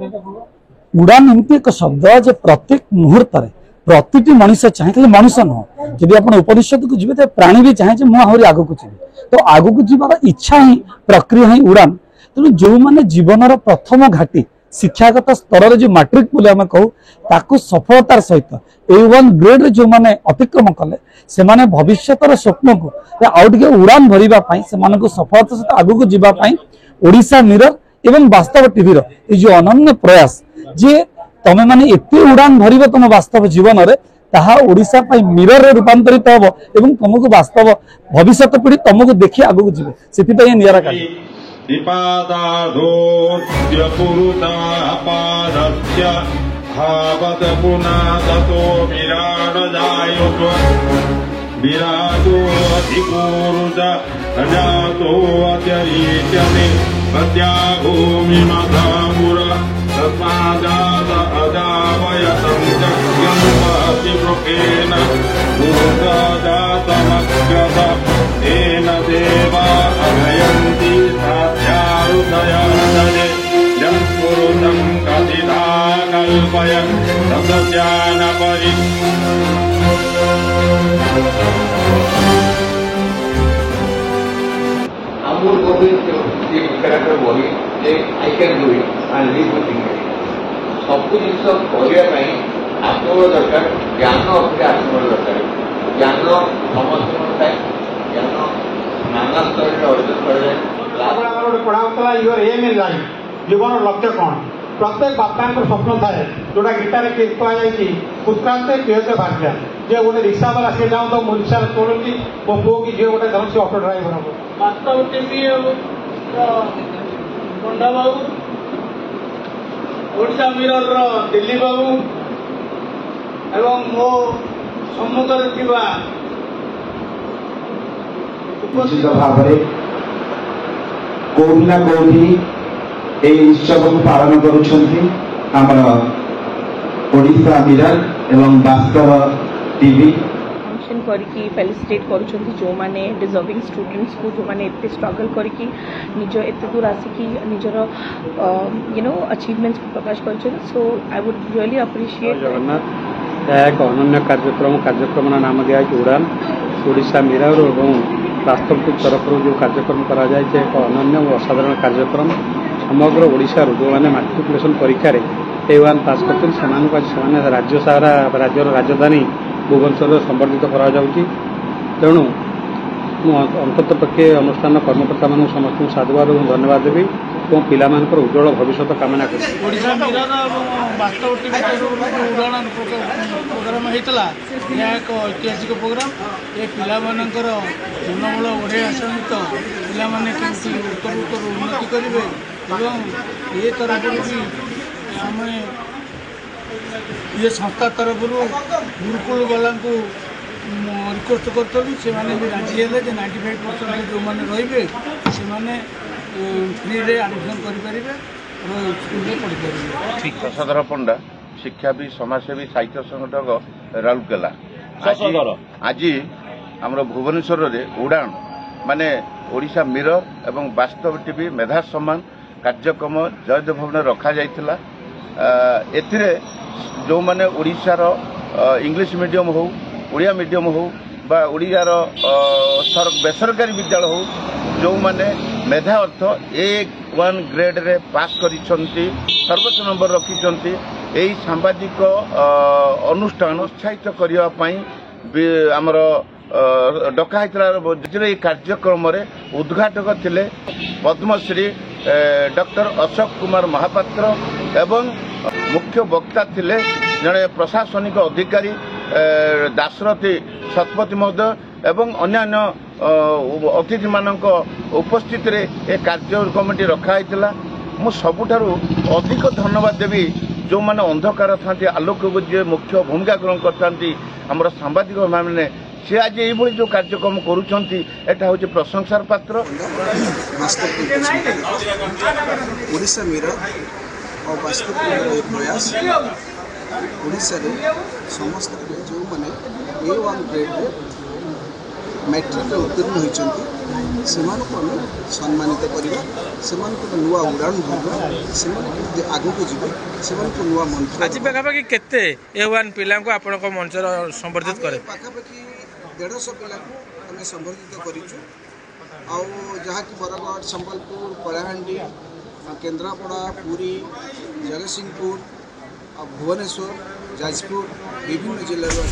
उड़ान एमती एक शब्द जे प्रत्येक मुहूर्त प्रति मनीष चाहे खाली मनीष नुह जब आप उपनिषद को जी तो प्राणी भी चाहे मुझे आग को जी तो आग को जीवार इच्छा ही प्रक्रिया ही उड़ान तेणु जो मैंने जीवन प्रथम घाटी शिक्षागत स्तर जो मैट्रिक बोले आम कहू सफलतार सहित A1 ग्रेड जो मैंने अतिक्रम कले से माने भविष्यतर स्वप्न को आउ टे उड़ान भरवाई से सफलता सहित आग को जीवाई ओडिशा मिरर एवं वास्तव टीवी ये जो अनन्य प्रयास जे तमे माने एते उड़ान भरिबो तुम वास्तव जीवन रे ताहा ओडिशा पई मिरर रे रूपांतरित होबो एवं तुमको वास्तव भविष्यत पीढ़ी तुमको देखि आगु जीवे सेति पई नियारा कार्य विपादाधोऽद्य पुरुषापादस्य भावत पुनादतो विराडजायुतो विराजो अधिकुरुज अजातो अत्यरीत्यने पद्या भूमिमधापुर तस्मादाद अजावयतं चक्यं पातिवृकेन भूतजातमग्रत तेन देवा अभयन्ति साध्यारुदयादये यं पुरुषं कथिता कल्पय तदज्ञानपरि Amul Govind character body, I can do it and live with it. सबको जिस करने आत्मबल दरकार ज्ञान अपने आत्मबल दरकार ज्ञान समस्त ज्ञान नाना स्तर अर्जन कर पढ़ाला योर एम इन लाइफ जीवन लक्ष्य कौन प्रत्येक बापा स्वप्न थाए जोटा गीतार कहुई उत्क्रांति क्रियते भाग्य जे गोटे रिक्शा वाला सी जाऊँ तो मो रिक्शा चलुची मो पु की झील गोटे जाऊँ ऑटो ड्राइवर हम वास्तव टीवी पंडा बाबू ओडिशा मिरर दिल्ली बाबू एवं मो सम्मुखरे थिबा निश्चित भाव कौटी ना कौटी उत्सव को पालन करोडिशा मिरर एवं वास्तव टीवी फंक्शन करके फेलिसिटेट करुछंती जो माने डिजर्विंग स्टूडेंट्स को जो माने एते स्ट्रगल करके निज एते दूर आसिकी निजर अचीवमेंट्स को प्रकाश करछन so I would really appreciate Jagannath एक अनन्य कार्यक्रम नाम दिया उड़ान ओडिशा मिरर और वास्तव तरफ जो कार्यक्रम करा जाए एक अनन्य और असाधारण कार्यक्रम समग्र ओडिशा जो मैंने मैट्रिकुलेशन परीक्षा A1 पास करते राज्य सारा राज्यर राजधानी भुवनेश्वर संबर्धित करा तेणु अंतत पक्षे अनुष्ठान कर्मकर्ता मान समस्त साधुवाद और धन्यवाद देवी और पिला उज्जवल भविष्य कामना कर प्रोग्राम होता एक ऐतिहासिक प्रोग्राम ये पिलामानकर जनमूल ओडिया सहित पिलामाने केमती उत्तर उन्नति करेंगे एवं ये तरफ भी आम ये संस्था तरफ गुरुकुल वाला रिक्वेस्ट करूँ से भी राजी है 95% जो मैंने रे से फ्री रे एडमिशन करें स्कूल पढ़ी पारे। प्रसादर पंडा शिक्षाविद समाजसेवी साहित्य संगठक राउरकेला आज आम भुवनेश्वर उड़ान माने ओडिशा मिरर एवं वास्तव टीवी मेधा सम्मान कार्यक्रम जयदेव भवन रखा जाइथिला एथिरे जो माने ओडिशार इंग्लिश मीडियम हो ओडिया मीडियम हो बा ओडियार बेसरकारी विद्यालय हो जो माने मेधा अर्थ A1 ग्रेड रे पास करिसंती सर्वोच्च नंबर रखिसंती एही सामाजिक अनुष्ठान उत्साहित करिया पई हमर डका होता कार्यक्रम उद्घाटक थिले पद्मश्री डॉक्टर अशोक कुमार महापात्र एवं मुख्य वक्ता थिले जड़े प्रशासनिक अधिकारी दाशरथी शतपथी महोदय एवं अन्यान्य अतिथि मानक उपस्थित रे ए कार्यक्रमटी रखाई मु सबुठारु अधिक धन्यवाद देवी जो माने अंधकार था आलोक को जे मुख्य भूमिका ग्रहण करता आमर सांबादिक मैंने सी आज ये जो कार्यक्रम करुँचा हूँ प्रशंसार पात्र। ओडिशा मिरर और वास्तव प्रयास ओडिशा रे समस्त जो मैंने A1 ग्रेड मैट्रिक उत्तीर्ण होती ସେମାନଙ୍କୁ ଆମେ ସମ୍ମାନିତ କରିବା, ସେମାନଙ୍କୁ ନୂଆ ଉଡ଼ାଣ ଭରିବା, ସେମାନେ କେମିତି ଆଗକୁ ଯିବେ, ସେମାନଙ୍କୁ ନୂଆ ମନ୍ତ୍ର। ଆଜି ପାଖାପାଖି କେତେ A1 ପିଲାଙ୍କୁ ଆପଣଙ୍କ ମଞ୍ଚର ସମ୍ବର୍ଦ୍ଧିତ କରେ? ପାଖାପାଖି 150 ପିଲାଙ୍କୁ ଆମେ ସମ୍ବର୍ଦ୍ଧିତ କରିଛୁ। ଆଉ ଯାହାକି ବରଗଡ଼, ସମ୍ବଲପୁର, କଳାହାଣ୍ଡି, କେନ୍ଦ୍ରାପଡ଼ା, ପୁରୀ, ଜଗତସିଂହପୁର, ଭୁବନେଶ୍ୱର, ଯାଜପୁର ବିଭିନ୍ନ ଜିଲ୍ଲାରୁ